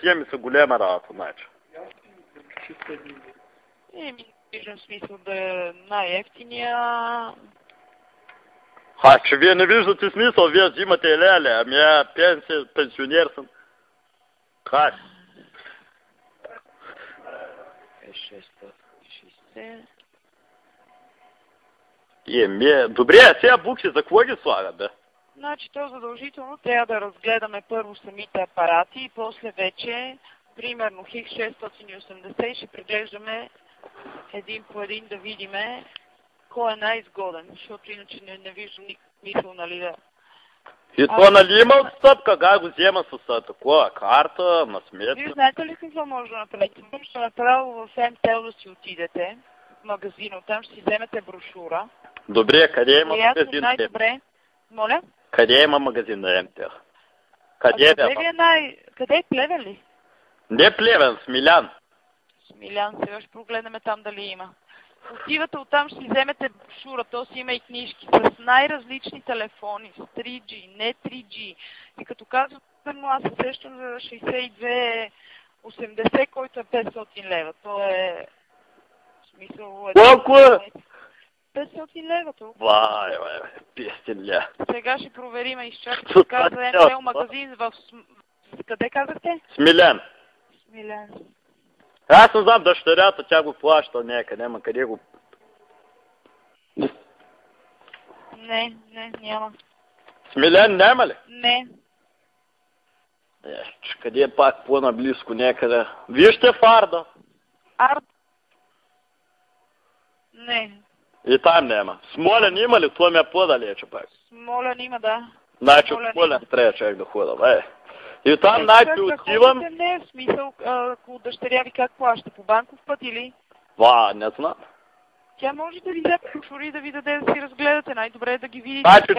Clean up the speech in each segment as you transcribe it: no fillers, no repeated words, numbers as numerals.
Сия ми са голема работа, значи. Не виждам смисъл да е най-ефтиния. Че вие не виждате смисъл, вие взимате леле, ами пенсионер съм. Как? 660. Добре, сега букси за какво ги слага, бе? Значи то задължително трябва да разгледаме първо самите апарати и после вече, примерно ХИК 680, ще преглеждаме един по един да видиме кой е най-изгоден, защото иначе не виждам никакъв смисъл, нали да... И то нали има отстъпка, как го взема с такова карта, на сметка? Вие знаете ли какво може да направите? Ще направо в МТЛ да си отидете в магазина, оттам ще си вземете брошура. Добре, къде има магазин? Най-добре. Моля? Къде има магазин на МТЛ? Къде е Плевен ли? Не Плевен, Смилян. Смилян, сега ще прогледнем там дали има. Отивате оттам, ще си вземете брошура, то си има и книжки с най-различни телефони, с 3G, не 3G. И като казвам, аз се сещам за 62,80, който е 500 лева. То е смисъл... Колко е? 500 лева толкова. Вай, 500 лева. Сега ще проверим и изчакайте. Каза МТЛ магазин в... Къде казахте? Смилян. Смилян. Аз не знам дъщерята, тя го плаща някъде, няма къде го... Не, няма. Смилян няма ли? Не. Къде е пак по-наблизко някъде? Вижте Фарда. Не. И там няма. Смолян има ли? Това ми е по-далече пак. Смолян има, да. Значи от Смолян трябва човек да хода, И там най-пи отивам... Не е в смисъл, ако дъщеря ви как плаща? По банков път или? Не знам. Тя може да ви вземе брошури да ви даде да си разгледате. Най-добре е да ги видите. Значи,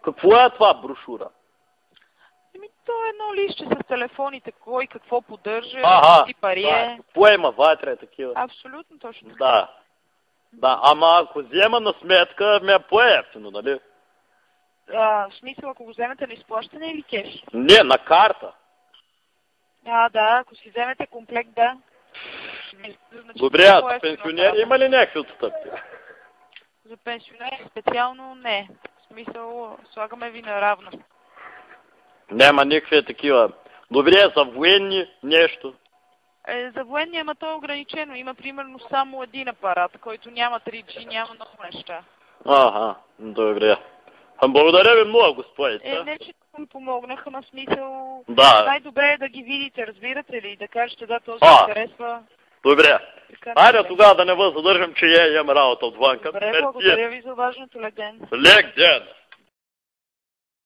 какво е това брошура? То е едно листче с телефоните, кой какво поддържа, и пари е. Какво има вътре такива? Абсолютно точно. Да, ама ако взема на сметка, ми е по-ефтино, нали? В смисъл, ако го вземете на изплащане или кеш? Не, на карта. Да, ако си вземете комплект, да. Добре, за пенсионери има ли някакви отстъпки? За пенсионери специално не. В смисъл, слагаме ви наравно. Няма никакви такива. Добре, за военни нещо. За военни, ама то е ограничено. Има примерно само един апарат, който няма 3G, няма много неща. Добре. Благодаря ви много, господица. Не, че ми помогнаха, на смисъл... Да. Най-добре е да ги видите, разбирате ли, да кажете, да, този ми харесва. Добре. Айде тогава да не ви задържам, че имам работа отвънка. Добре, благодаря ви за важното. Лек ден. Лек ден.